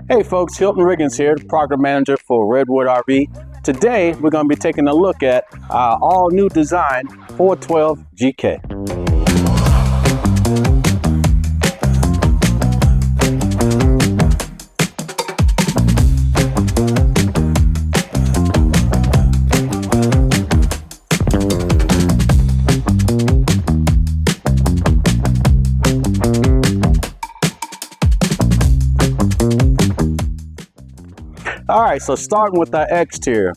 Hey folks, Hilton Riggins here, Program Manager for Redwood RW. Today, we're going to be taking a look at our all-new design 412 GK. All right, so starting with our exterior.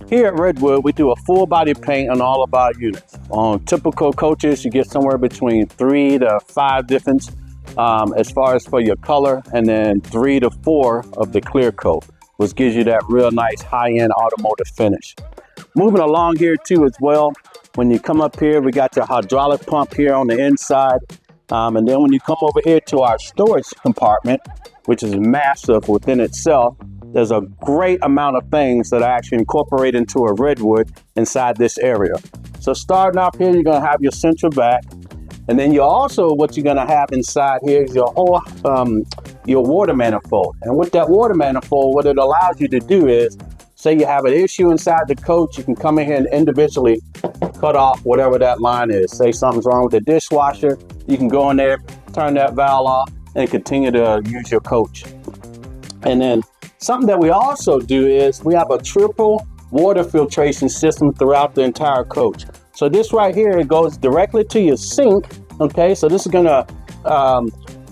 Here at Redwood, we do a full body paint on all of our units. On typical coaches, you get somewhere between 3 to 5 difference as far as for your color, and then 3 to 4 of the clear coat, which gives you that real nice high-end automotive finish. Moving along here too as well, when you come up here, we got your hydraulic pump here on the inside. And then when you come over here to our storage compartment, which is massive within itself, there's a great amount of things that I actually incorporate into a Redwood inside this area. So starting off here, you're gonna have your central back. And then what you're gonna have inside here is your whole, your water manifold. And with that water manifold, what it allows you to do is, say you have an issue inside the coach, you can come in here and individually cut off whatever that line is. Say something's wrong with the dishwasher, you can go in there, turn that valve off, and continue to use your coach. And then something that we also do is we have a triple water filtration system throughout the entire coach. So this right here, it goes directly to your sink. Okay, so this is gonna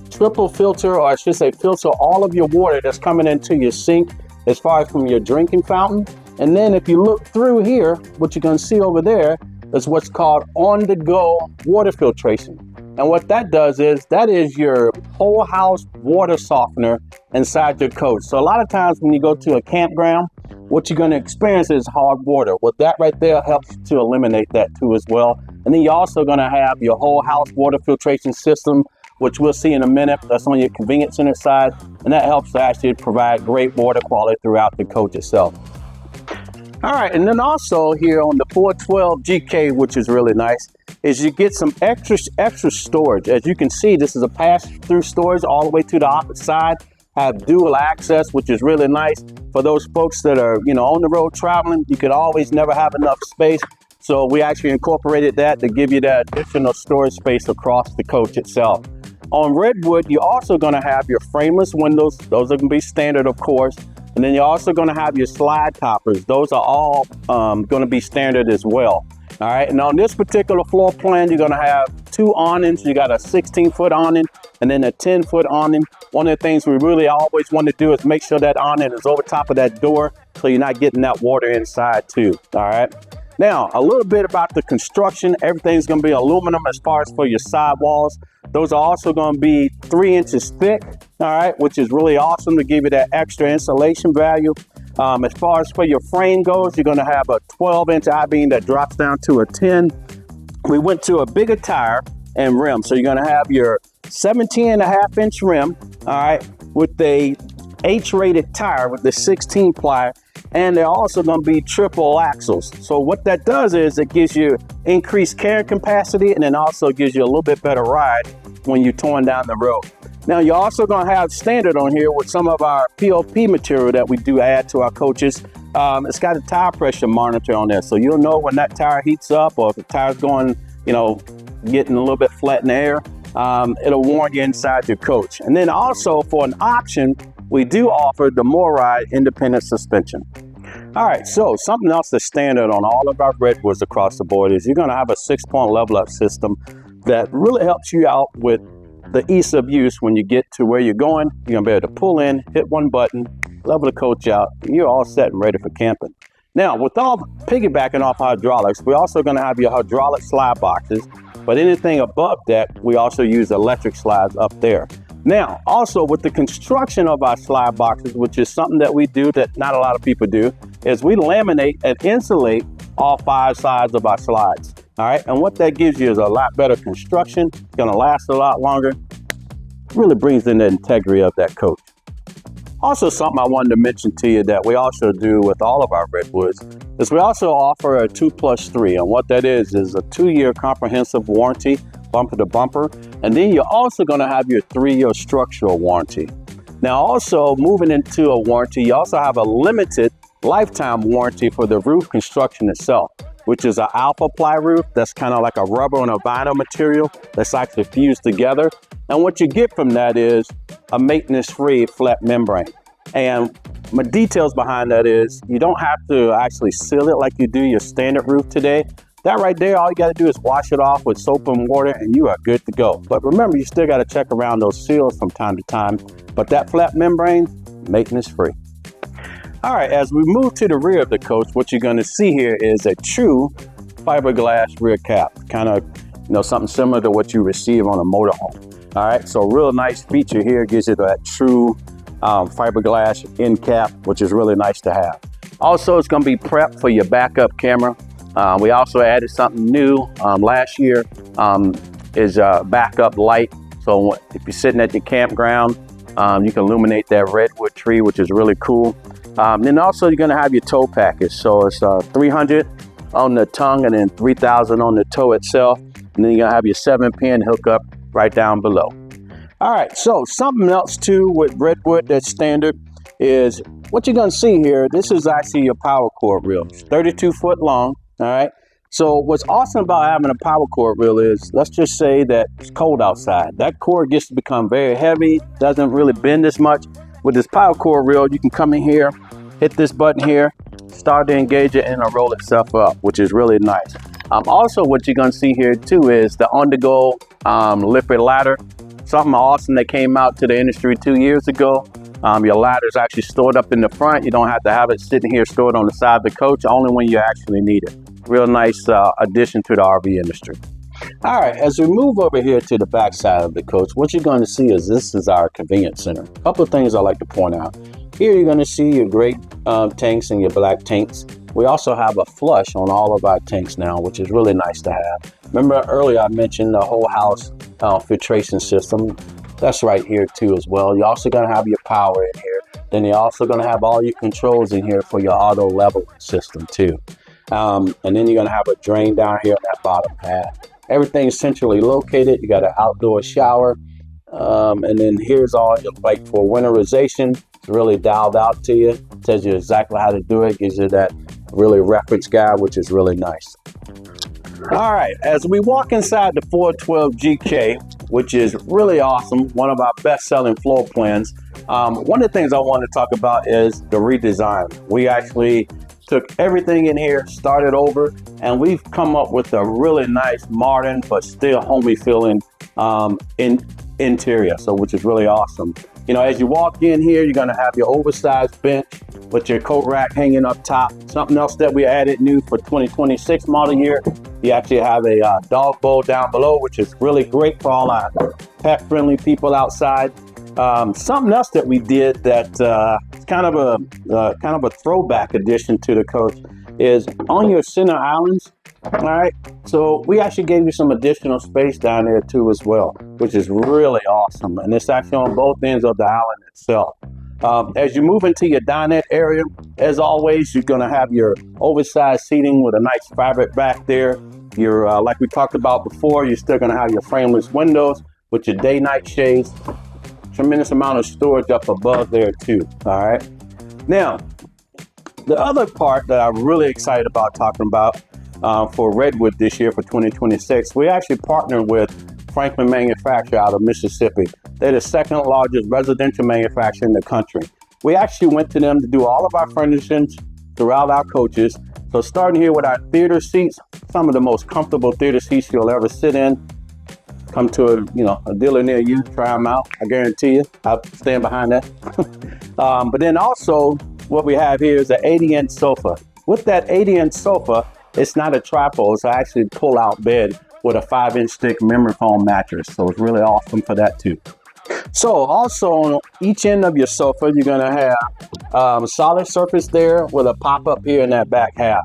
triple filter, or I should say filter all of your water that's coming into your sink as far as from your drinking fountain. And then if you look through here, what you're gonna see over there is what's called on-the-go water filtration. And what that does is, that is your whole house water softener inside your coach. So a lot of times when you go to a campground, what you're gonna experience is hard water. Well, that right there helps to eliminate that too as well. And then you're also gonna have your whole house water filtration system, which we'll see in a minute. That's on your convenience center side. And that helps to actually provide great water quality throughout the coach itself. All right, and then also here on the 412 GK, which is really nice, is you get some extra storage. As you can see, this is a pass-through storage all the way to the opposite side. Have dual access, which is really nice for those folks that are, on the road traveling. You could always never have enough space. So we actually incorporated that to give you that additional storage space across the coach itself. On Redwood, you're also gonna have your frameless windows. Those are gonna be standard, of course. And then you're also gonna have your slide toppers. Those are all gonna be standard as well. All right, and on this particular floor plan, you're gonna have 2 awnings. You got a 16-foot awning and then a 10-foot awning. One of the things we really always want to do is make sure that awning is over top of that door so you're not getting that water inside too, all right? Now, a little bit about the construction. Everything's gonna be aluminum as far as for your sidewalls. Those are also gonna be 3 inches thick, all right, which is really awesome to give you that extra insulation value. As far as for your frame goes, you're gonna have a 12-inch I-beam that drops down to a 10. We went to a bigger tire and rim. So you're gonna have your 17.5-inch rim, all right, with a H-rated tire with the 16 ply, and they're also gonna be triple axles. So what that does is it gives you increased carrying capacity, and then also gives you a little bit better ride when you're touring down the road. Now you're also gonna have standard on here with some of our POP material that we do add to our coaches. It's got a tire pressure monitor on there, so you'll know when that tire heats up or if the tire's going, getting a little bit flat in the air. It'll warn you inside your coach. And then also for an option, we do offer the MORride independent suspension. All right, so something else that's standard on all of our Redwoods across the board is you're gonna have a 6-point level up system that really helps you out with the ease of use. When you get to where you're going, you're gonna be able to pull in, hit one button, level the coach out, and you're all set and ready for camping. Now, with all piggybacking off hydraulics, we're also gonna have your hydraulic slide boxes, but anything above that, we also use electric slides up there. Now, also with the construction of our slide boxes, which is something that we do that not a lot of people do, is we laminate and insulate all 5 sides of our slides. All right, and what that gives you is a lot better construction. It's gonna last a lot longer. Really brings in the integrity of that coach. Also, something I wanted to mention to you that we also do with all of our Redwoods is we also offer a 2+3. And what that is a 2-year comprehensive warranty, bumper to bumper. And then you're also gonna have your 3-year structural warranty. Now also moving into a warranty, you also have a limited lifetime warranty for the roof construction itself, which is an alpha ply roof that's kind of like a rubber and a vinyl material that's actually fused together. And what you get from that is a maintenance-free flat membrane. And my details behind that is you don't have to actually seal it like you do your standard roof today. That right there, all you got to do is wash it off with soap and water and you are good to go. But remember, you still got to check around those seals from time to time. But that flat membrane, maintenance free. All right, as we move to the rear of the coach, what you're going to see here is a true fiberglass rear cap, kind of, something similar to what you receive on a motorhome. All right, so real nice feature here, gives you that true fiberglass end cap, which is really nice to have. Also, it's going to be prepped for your backup camera. We also added something new last year, is a backup light. So if you're sitting at your campground, you can illuminate that redwood tree, which is really cool. Then also you're gonna have your tow package. So it's 300 on the tongue and then 3,000 on the toe itself. And then you're gonna have your 7-pin hookup right down below. All right, so something else too with Redwood that's standard is what you're gonna see here. This is actually your power cord reel. It's 32 foot long, all right? So what's awesome about having a power cord reel is, let's just say that it's cold outside. That cord gets to become very heavy, doesn't really bend as much. With this power cord reel, you can come in here, hit this button here, start to engage it and it'll roll itself up, which is really nice. Also, what you're gonna see here too is the on-the-go liquid ladder. Something awesome that came out to the industry 2 years ago. Your ladder is actually stored up in the front. You don't have to have it sitting here stored on the side of the coach, only when you actually need it. Real nice addition to the RV industry. All right, as we move over here to the back side of the coach, what you're going to see is this is our convenience center. A couple of things I like to point out. Here you're going to see your gray tanks and your black tanks. We also have a flush on all of our tanks now, which is really nice to have. Remember earlier I mentioned the whole house filtration system. That's right here too as well. You're also going to have your power in here. Then you're also going to have all your controls in here for your auto leveling system too. And then you're going to have a drain down here on that bottom half. Everything's centrally located. You got an outdoor shower. And then here's all your, like for winterization, it's really dialed out to you. It tells you exactly how to do it. Gives you that really reference guide, which is really nice. All right, as we walk inside the 412 GK, which is really awesome, one of our best-selling floor plans. One of the things I want to talk about is the redesign. We actually took everything in here, started over, and we've come up with a really nice, modern, but still homey feeling interior, so which is really awesome. As you walk in here, you're gonna have your oversized bench with your coat rack hanging up top. Something else that we added new for 2026 model year, you actually have a dog bowl down below, which is really great for all our pet-friendly people outside. Something else that we did that it's kind of a throwback addition to the coach is on your center islands. All right, so we actually gave you some additional space down there too as well, which is really awesome. And it's actually on both ends of the island itself. As you move into your dinette area, as always, you're gonna have your oversized seating with a nice fabric back there. Your like we talked about before, you're still gonna have your frameless windows with your day-night shades. Tremendous amount of storage up above there too. All right. Now, the other part that I'm really excited about talking about for Redwood this year for 2026, we actually partnered with Franklin Manufacturer out of Mississippi. They're the second largest residential manufacturer in the country. We actually went to them to do all of our furnishings throughout our coaches. So starting here with our theater seats, some of the most comfortable theater seats you'll ever sit in. Come to a dealer near you, try them out. I guarantee you, I'll stand behind that. But then also what we have here is an 80-inch sofa. With that 80-inch sofa, it's not a tripod, it's actually a pull-out bed with a 5-inch thick memory foam mattress. So it's really awesome for that too. So also on each end of your sofa, you're gonna have a solid surface there with a pop-up here in that back half.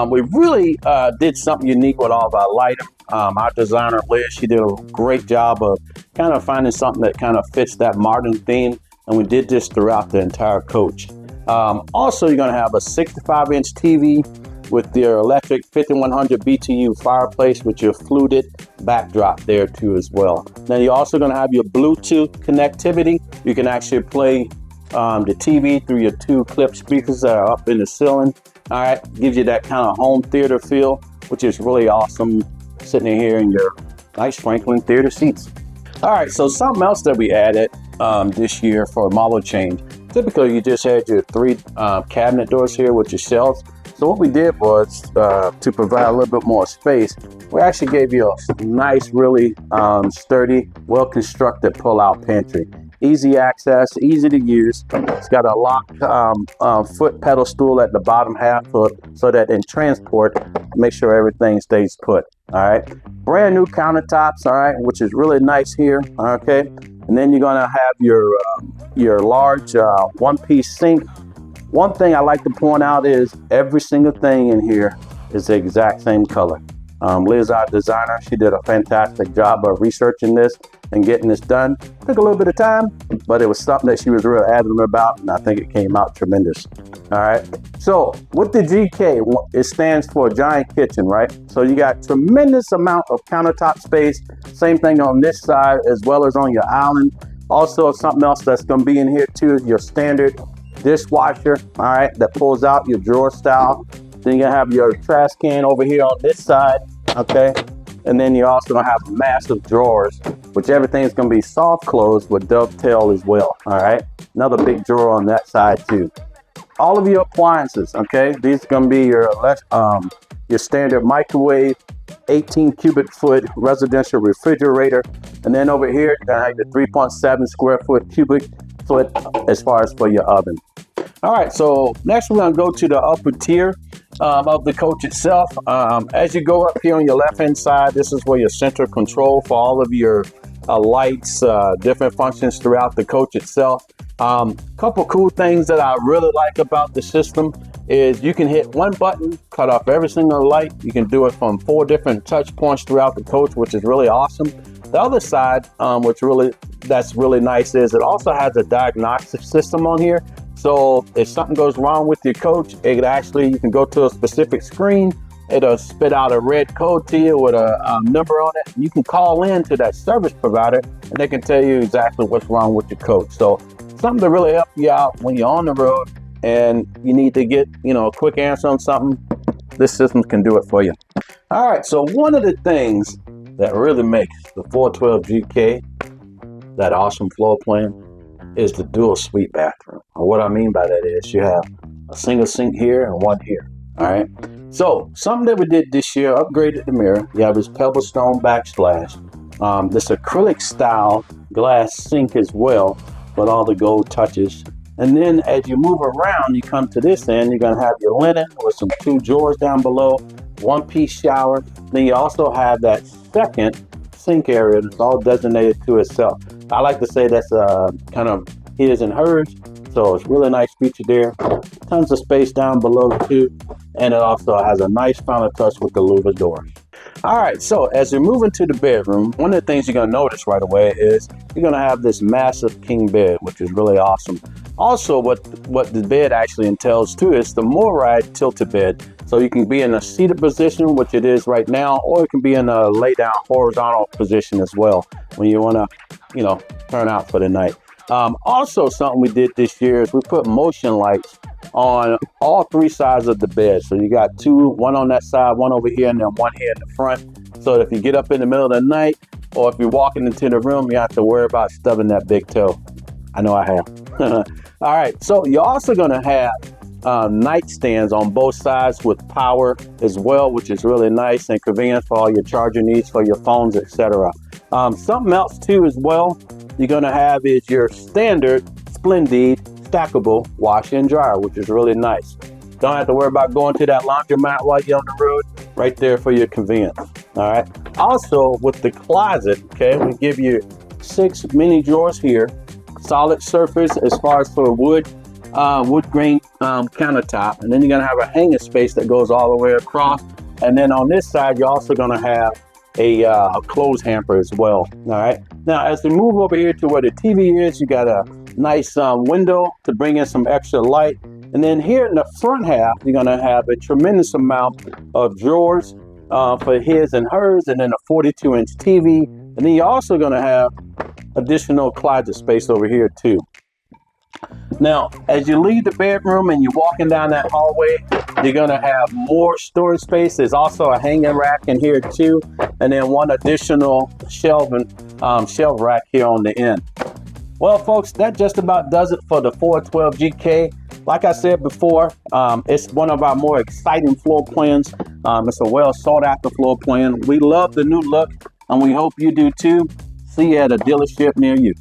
We really did something unique with all of our lighting. Our designer, Liz, she did a great job of kind of finding something that kind of fits that modern theme. And we did this throughout the entire coach. Also, you're gonna have a 65-inch TV with your electric 5100 BTU fireplace with your fluted backdrop there too as well. Now you're also going to have your Bluetooth connectivity. You can actually play the TV through your 2 clip speakers that are up in the ceiling. All right, gives you that kind of home theater feel, which is really awesome sitting in here in your nice Franklin theater seats. All right, so something else that we added this year for a model change. Typically, you just had your 3 cabinet doors here with your shelves. So what we did was to provide a little bit more space, we actually gave you a nice, really sturdy, well-constructed pull-out pantry. Easy access, easy to use. It's got a locked foot pedal stool at the bottom half so that in transport, make sure everything stays put. All right, brand new countertops. All right, which is really nice here. Okay, and then you're gonna have your large one-piece sink. One thing I like to point out is every single thing in here is the exact same color. Liz, our designer, she did a fantastic job of researching this and getting this done. Took a little bit of time, but it was something that she was real adamant about, and I think it came out tremendous. All right. So with the GK, it stands for giant kitchen, right? So you got tremendous amount of countertop space. Same thing on this side as well as on your island. Also, something else that's going to be in here too is your standard dishwasher, all right, that pulls out your drawer style. Then you have your trash can over here on this side, okay? And then you also have massive drawers, which everything's gonna be soft close with dovetail as well, all right? Another big drawer on that side too. All of your appliances, okay? These are gonna be your standard microwave, 18 cubic foot residential refrigerator. And then over here, you're gonna have your 3.7 square foot cubic foot as far as for your oven. All right, so next we're gonna go to the upper tier of the coach itself. As you go up here on your left-hand side, this is where your center control for all of your lights, different functions throughout the coach itself. Couple cool things that I really like about the system is you can hit one button, cut off every single light. You can do it from 4 different touch points throughout the coach, which is really awesome. The other side, that's really nice, is it also has a diagnostic system on here. So if something goes wrong with your coach, you can go to a specific screen. It'll spit out a red code to you with a number on it. You can call in to that service provider and they can tell you exactly what's wrong with your coach. So something to really help you out when you're on the road and you need to get, a quick answer on something. This system can do it for you. All right, so one of the things that really makes the 412 GK that awesome floor plan is the dual suite bathroom. And what I mean by that is you have a single sink here and one here. All right. So something that we did this year, upgraded the mirror. You have this pebble stone backsplash. This acrylic style glass sink as well with all the gold touches. And then as you move around, you come to this end, you're gonna have your linen with some 2 drawers down below, 1-piece shower. Then you also have that second sink area that's all designated to itself. I like to say that's kind of his and hers. So it's really nice feature there. Tons of space down below too. And it also has a nice final touch with the louver doors. All right, so as you move into the bedroom, one of the things you're gonna notice right away is you're gonna have this massive king bed, which is really awesome. Also, what the bed actually entails too is the Moride tilted bed. So you can be in a seated position, which it is right now, or it can be in a lay down horizontal position as well when you wanna, turn out for the night. Also, something we did this year is we put motion lights on all 3 sides of the bed. So you got 2, one on that side, one over here, and then one here in the front. So if you get up in the middle of the night, or if you're walking into the room, you have to worry about stubbing that big toe. I know I have. All right, so you're also gonna have nightstands on both sides with power as well, which is really nice and convenient for all your charger needs for your phones, etc. Something else too as well you're gonna have is your standard Splendid stackable washer and dryer, which is really nice. Don't have to worry about going to that laundromat while you're on the road. Right there for your convenience. All right. Also with the closet, okay, we give you 6 mini drawers here, solid surface as far as for wood grain countertop, and then you're gonna have a hanging space that goes all the way across. And then on this side, you're also gonna have a clothes hamper as well. All right. Now, as we move over here to where the TV is, you got a nice window to bring in some extra light. And then here in the front half, you're going to have a tremendous amount of drawers for his and hers, and then a 42-inch TV. And then you're also going to have additional closet space over here too. Now, as you leave the bedroom and you're walking down that hallway, you're going to have more storage space. There's also a hanging rack in here too, and then one additional shelf rack here on the end. Well, folks, that just about does it for the 412 GK. Like I said before, it's one of our more exciting floor plans. It's a well sought after floor plan. We love the new look, and we hope you do too. See you at a dealership near you.